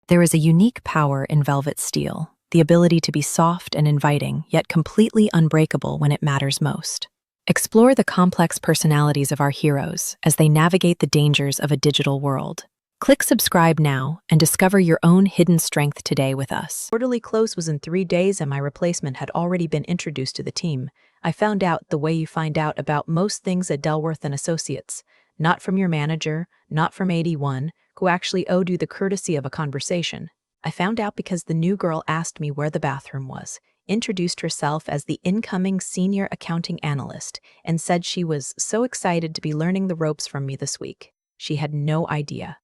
There is a unique power in velvet steel, the ability to be soft and inviting, yet completely unbreakable when it matters most. Explore the complex personalities of our heroes as they navigate the dangers of a digital world. Click subscribe now and discover your own hidden strength today with us. Quarterly close was in 3 days and my replacement had already been introduced to the team. I found out the way you find out about most things at Delworth and Associates. Not from your manager, not from 81, who actually owed you the courtesy of a conversation. I found out because the new girl asked me where the bathroom was, introduced herself as the incoming senior accounting analyst, and said she was so excited to be learning the ropes from me this week. She had no idea.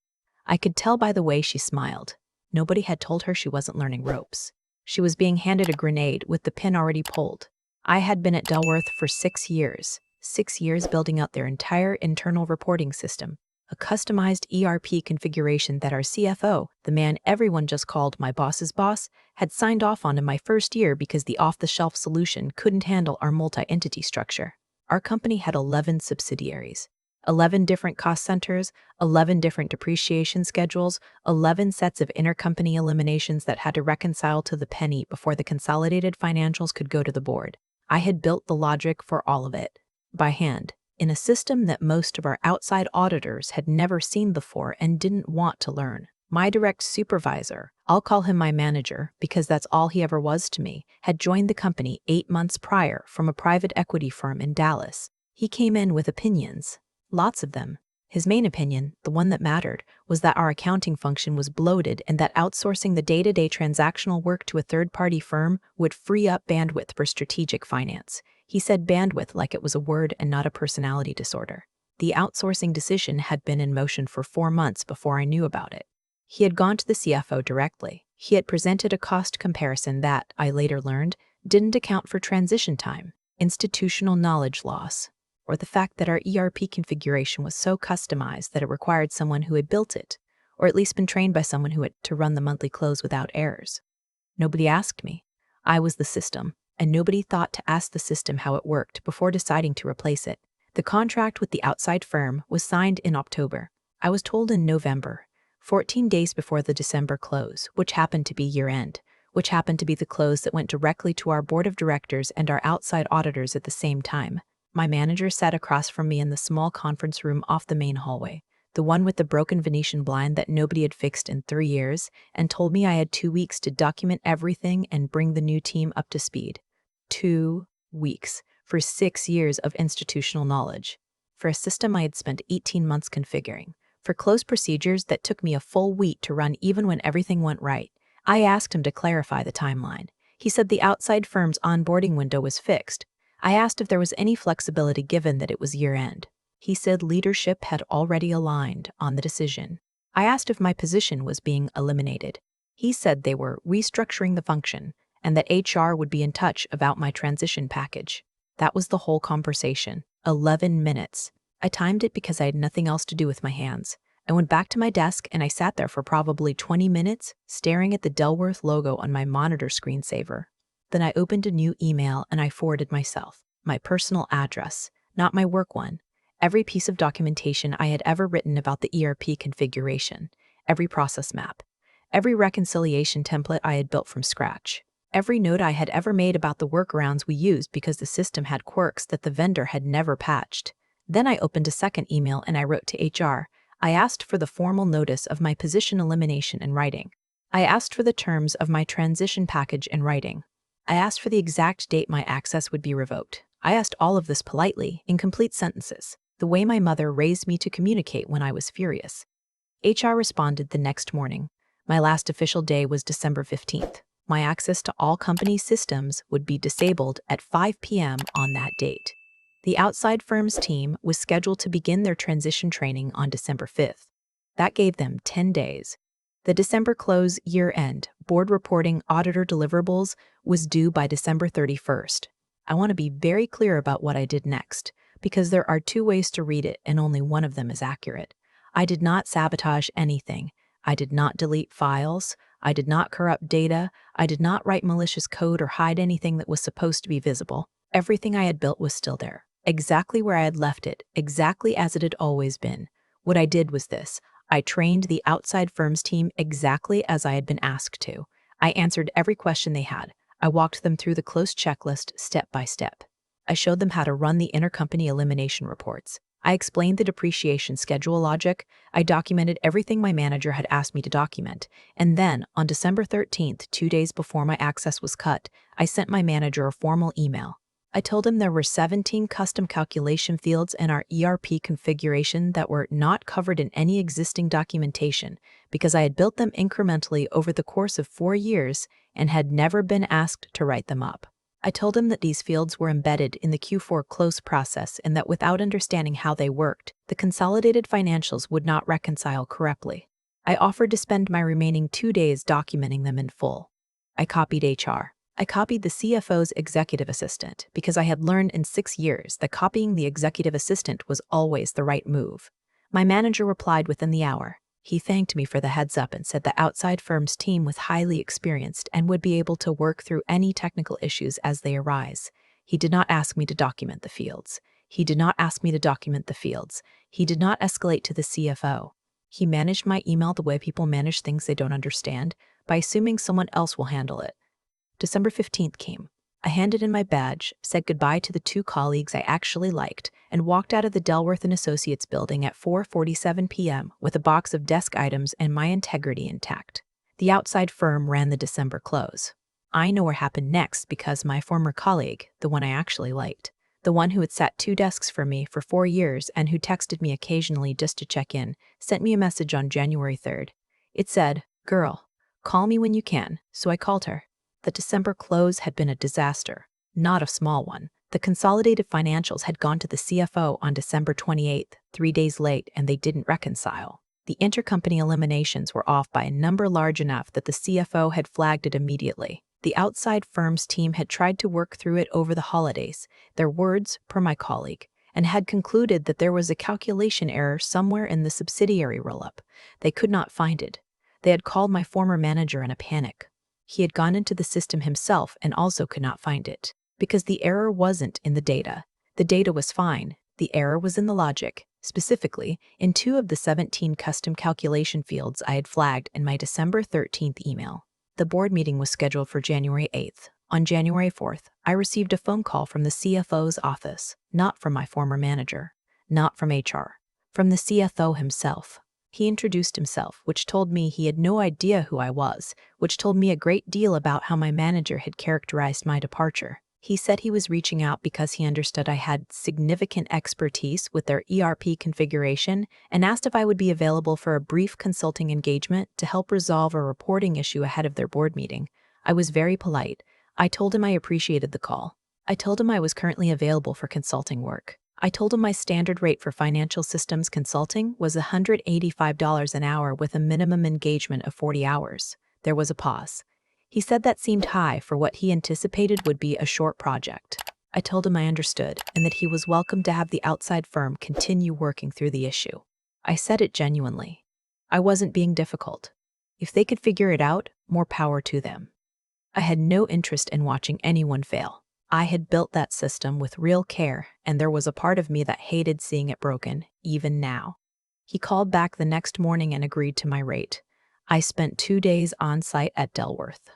I could tell by the way she smiled. Nobody had told her she wasn't learning ropes. She was being handed a grenade with the pin already pulled. I had been at Delworth for 6 years. 6 years building out their entire internal reporting system, a customized ERP configuration that our CFO, the man everyone just called my boss's boss, had signed off on in my first year because the off-the-shelf solution couldn't handle our multi-entity structure. Our company had 11 subsidiaries. 11 different cost centers, 11 different depreciation schedules, 11 sets of intercompany eliminations that had to reconcile to the penny before the consolidated financials could go to the board. I had built the logic for all of it, by hand, in a system that most of our outside auditors had never seen before and didn't want to learn. My direct supervisor, I'll call him my manager because that's all he ever was to me, had joined the company 8 months prior from a private equity firm in Dallas. He came in with opinions. Lots of them. His main opinion, the one that mattered, was that our accounting function was bloated and that outsourcing the day-to-day transactional work to a third-party firm would free up bandwidth for strategic finance. He said bandwidth like it was a word and not a personality disorder. The outsourcing decision had been in motion for 4 months before I knew about it. He had gone to the CFO directly. He had presented a cost comparison that, I later learned, didn't account for transition time, institutional knowledge loss, or the fact that our ERP configuration was so customized that it required someone who had built it, or at least been trained by someone who had to run the monthly close without errors. Nobody asked me. I was the system, and nobody thought to ask the system how it worked before deciding to replace it. The contract with the outside firm was signed in October. I was told in November, 14 days before the December close, which happened to be year-end, which happened to be the close that went directly to our board of directors and our outside auditors at the same time. My manager sat across from me in the small conference room off the main hallway, the one with the broken Venetian blind that nobody had fixed in 3 years, and told me I had 2 weeks to document everything and bring the new team up to speed. 2 weeks for 6 years of institutional knowledge. For a system I had spent 18 months configuring. For close procedures that took me a full week to run even when everything went right. I asked him to clarify the timeline. He said the outside firm's onboarding window was fixed. I asked if there was any flexibility given that it was year-end. He said leadership had already aligned on the decision. I asked if my position was being eliminated. He said they were restructuring the function and that HR would be in touch about my transition package. That was the whole conversation. 11 minutes. I timed it because I had nothing else to do with my hands. I went back to my desk and I sat there for probably 20 minutes, staring at the Delworth logo on my monitor screensaver. Then I opened a new email and I forwarded myself, my personal address, not my work one, every piece of documentation I had ever written about the ERP configuration, every process map, every reconciliation template I had built from scratch, every note I had ever made about the workarounds we used because the system had quirks that the vendor had never patched. Then I opened a second email and I wrote to HR. I asked for the formal notice of my position elimination in writing. I asked for the terms of my transition package in writing. I asked for the exact date my access would be revoked. I asked all of this politely, in complete sentences, the way my mother raised me to communicate when I was furious. HR responded the next morning. My last official day was December 15th. My access to all company systems would be disabled at 5 p.m. on that date. The outside firm's team was scheduled to begin their transition training on December 5th. That gave them 10 days. The December close year-end board reporting auditor deliverables was due by December 31st. I want to be very clear about what I did next, because there are 2 ways to read it and only one of them is accurate. I did not sabotage anything. I did not delete files. I did not corrupt data. I did not write malicious code or hide anything that was supposed to be visible. Everything I had built was still there, exactly where I had left it, exactly as it had always been. What I did was this. I trained the outside firm's team exactly as I had been asked to. I answered every question they had. I walked them through the close checklist step by step. I showed them how to run the intercompany elimination reports. I explained the depreciation schedule logic. I documented everything my manager had asked me to document. And then, on December 13th, 2 days before my access was cut, I sent my manager a formal email. I told him there were 17 custom calculation fields in our ERP configuration that were not covered in any existing documentation because I had built them incrementally over the course of 4 years and had never been asked to write them up. I told him that these fields were embedded in the Q4 close process and that without understanding how they worked, the consolidated financials would not reconcile correctly. I offered to spend my remaining 2 days documenting them in full. I copied HR. I copied the CFO's executive assistant because I had learned in 6 years that copying the executive assistant was always the right move. My manager replied within the hour. He thanked me for the heads up and said the outside firm's team was highly experienced and would be able to work through any technical issues as they arise. He did not ask me to document the fields. He did not ask me to document the fields. He did not escalate to the CFO. He managed my email the way people manage things they don't understand, by assuming someone else will handle it. December 15th came. I handed in my badge, said goodbye to the 2 colleagues I actually liked, and walked out of the Delworth & Associates building at 4:47 p.m. with a box of desk items and my integrity intact. The outside firm ran the December close. I know what happened next because my former colleague, the one I actually liked, the one who had sat 2 desks from me for 4 years and who texted me occasionally just to check in, sent me a message on January 3rd. It said, "Girl, call me when you can," so I called her. The December close had been a disaster, not a small one. The consolidated financials had gone to the CFO on December 28th, 3 days late, and they didn't reconcile. The intercompany eliminations were off by a number large enough that the CFO had flagged it immediately. The outside firm's team had tried to work through it over the holidays, their words per my colleague, and had concluded that there was a calculation error somewhere in the subsidiary roll-up. They could not find it. They had called my former manager in a panic. He had gone into the system himself and also could not find it, because the error wasn't in the data. The data was fine. The error was in the logic, specifically in 2 of the 17 custom calculation fields I had flagged in my December 13th email. The board meeting was scheduled for January 8th. On January 4th, I received a phone call from the CFO's office, not from my former manager, not from HR, from the CFO himself. He introduced himself, which told me he had no idea who I was, which told me a great deal about how my manager had characterized my departure. He said he was reaching out because he understood I had significant expertise with their ERP configuration and asked if I would be available for a brief consulting engagement to help resolve a reporting issue ahead of their board meeting. I was very polite. I told him I appreciated the call. I told him I was currently available for consulting work. I told him my standard rate for financial systems consulting was $185 an hour with a minimum engagement of 40 hours. There was a pause. He said that seemed high for what he anticipated would be a short project. I told him I understood and that he was welcome to have the outside firm continue working through the issue. I said it genuinely. I wasn't being difficult. If they could figure it out, more power to them. I had no interest in watching anyone fail. I had built that system with real care, and there was a part of me that hated seeing it broken, even now. He called back the next morning and agreed to my rate. I spent 2 days on site at Delworth.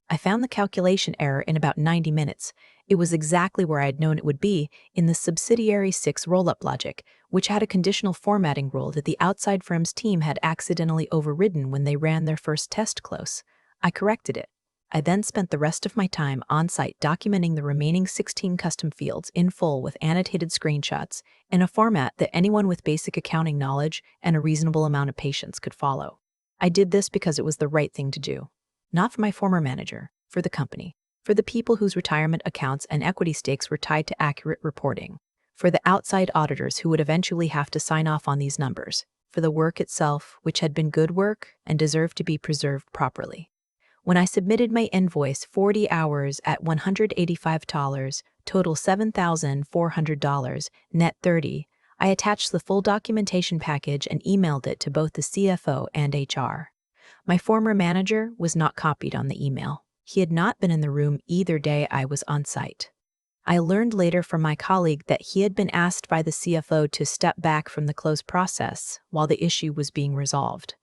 I found the calculation error in about 90 minutes. It was exactly where I had known it would be, in the subsidiary 6 roll-up logic, which had a conditional formatting rule that the outside firm's team had accidentally overridden when they ran their first test close. I corrected it. I then spent the rest of my time on-site documenting the remaining 16 custom fields in full with annotated screenshots in a format that anyone with basic accounting knowledge and a reasonable amount of patience could follow. I did this because it was the right thing to do. Not for my former manager, for the company, for the people whose retirement accounts and equity stakes were tied to accurate reporting, for the outside auditors who would eventually have to sign off on these numbers, for the work itself, which had been good work and deserved to be preserved properly. When I submitted my invoice 40 hours at $185, total $7,400, net 30, I attached the full documentation package and emailed it to both the CFO and HR. My former manager was not copied on the email. He had not been in the room either day I was on site. I learned later from my colleague that he had been asked by the CFO to step back from the close process while the issue was being resolved.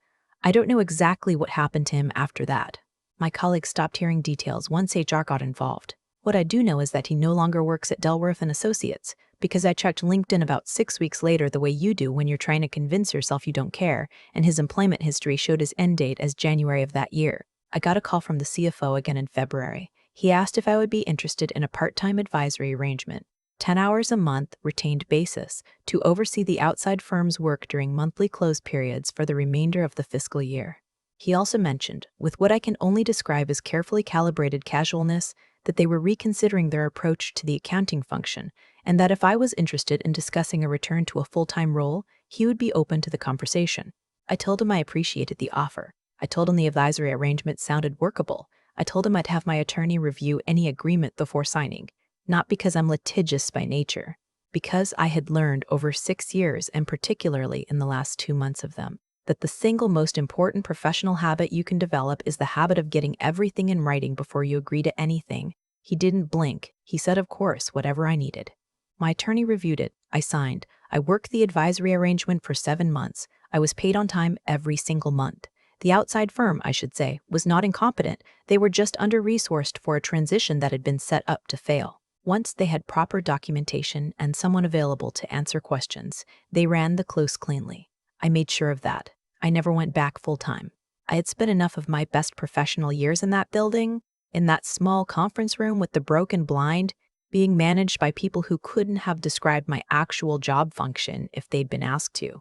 I don't know exactly what happened to him after that. My colleague stopped hearing details once HR got involved. What I do know is that he no longer works at Delworth and Associates, because I checked LinkedIn about 6 weeks later the way you do when you're trying to convince yourself you don't care, and his employment history showed his end date as January of that year. I got a call from the CFO again in February. He asked if I would be interested in a part-time advisory arrangement, 10 hours a month, retained basis, to oversee the outside firm's work during monthly close periods for the remainder of the fiscal year. He also mentioned, with what I can only describe as carefully calibrated casualness, that they were reconsidering their approach to the accounting function, and that if I was interested in discussing a return to a full-time role, he would be open to the conversation. I told him I appreciated the offer. I told him the advisory arrangement sounded workable. I told him I'd have my attorney review any agreement before signing, not because I'm litigious by nature, because I had learned over 6 years, and particularly in the last 2 months of them, that the single most important professional habit you can develop is the habit of getting everything in writing before you agree to anything. He didn't blink. He said, of course, whatever I needed. My attorney reviewed it. I signed. I worked the advisory arrangement for 7 months. I was paid on time every single month. The outside firm, I should say, was not incompetent. They were just under-resourced for a transition that had been set up to fail. Once they had proper documentation and someone available to answer questions, they ran the close cleanly. I made sure of that. I never went back full-time. I had spent enough of my best professional years in that building, in that small conference room with the broken blind, being managed by people who couldn't have described my actual job function if they'd been asked to.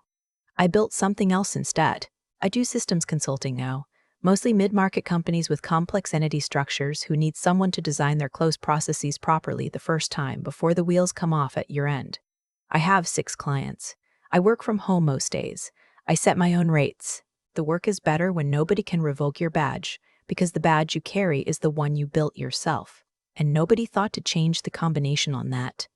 I built something else instead. I do systems consulting now, mostly mid-market companies with complex entity structures who need someone to design their close processes properly the first time before the wheels come off at year-end. I have 6 clients. I work from home most days. I set my own rates. The work is better when nobody can revoke your badge, because the badge you carry is the one you built yourself, and nobody thought to change the combination on that.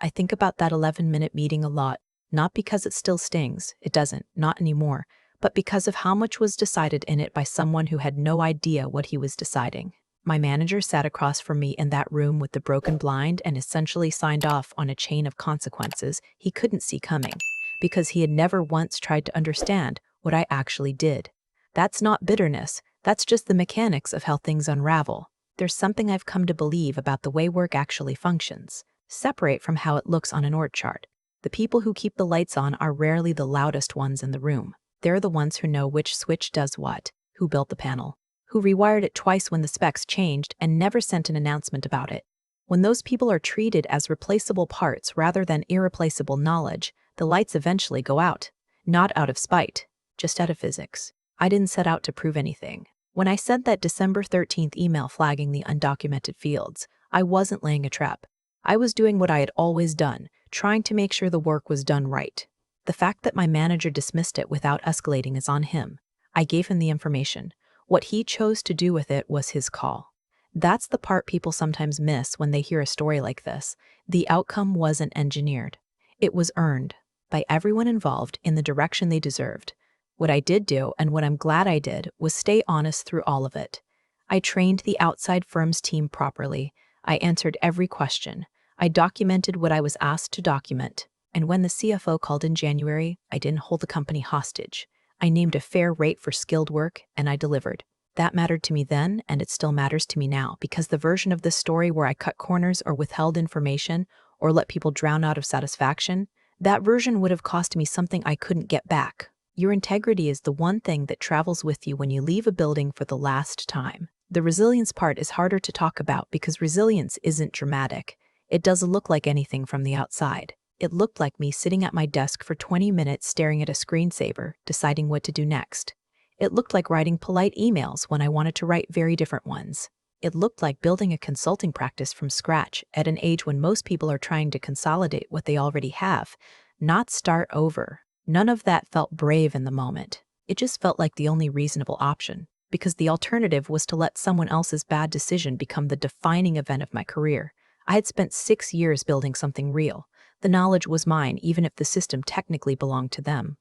I think about that 11-minute meeting a lot, not because it still stings, it doesn't, not anymore, but because of how much was decided in it by someone who had no idea what he was deciding. My manager sat across from me in that room with the broken blind and essentially signed off on a chain of consequences he couldn't see coming, because he had never once tried to understand what I actually did. That's not bitterness, that's just the mechanics of how things unravel. There's something I've come to believe about the way work actually functions, separate from how it looks on an org chart. The people who keep the lights on are rarely the loudest ones in the room. They're the ones who know which switch does what, who built the panel, who rewired it twice when the specs changed and never sent an announcement about it. When those people are treated as replaceable parts rather than irreplaceable knowledge, the lights eventually go out. Not out of spite, just out of physics. I didn't set out to prove anything. When I sent that December 13th email flagging the undocumented fields, I wasn't laying a trap. I was doing what I had always done, trying to make sure the work was done right. The fact that my manager dismissed it without escalating is on him. I gave him the information. What he chose to do with it was his call. That's the part people sometimes miss when they hear a story like this. The outcome wasn't engineered. It was earned by everyone involved in the direction they deserved. What I did do, and what I'm glad I did, was stay honest through all of it. I trained the outside firm's team properly. I answered every question. I documented what I was asked to document. And when the CFO called in January, I didn't hold the company hostage. I named a fair rate for skilled work, and I delivered. That mattered to me then, and it still matters to me now, because the version of this story where I cut corners or withheld information or let people drown out of satisfaction, that version would have cost me something I couldn't get back. Your integrity is the one thing that travels with you when you leave a building for the last time. The resilience part is harder to talk about because resilience isn't dramatic. It doesn't look like anything from the outside. It looked like me sitting at my desk for 20 minutes staring at a screensaver, deciding what to do next. It looked like writing polite emails when I wanted to write very different ones. It looked like building a consulting practice from scratch at an age when most people are trying to consolidate what they already have, not start over. None of that felt brave in the moment. It just felt like the only reasonable option, because the alternative was to let someone else's bad decision become the defining event of my career. I had spent 6 years building something real. The knowledge was mine, even if the system technically belonged to them.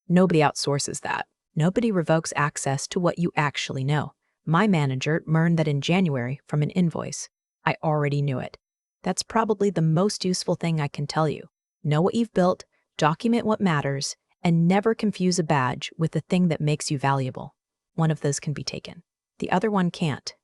Nobody outsources that. Nobody revokes access to what you actually know. My manager learned that in January from an invoice. I already knew it. That's probably the most useful thing I can tell you. Know what you've built, document what matters, and never confuse a badge with the thing that makes you valuable. One of those can be taken. The other one can't.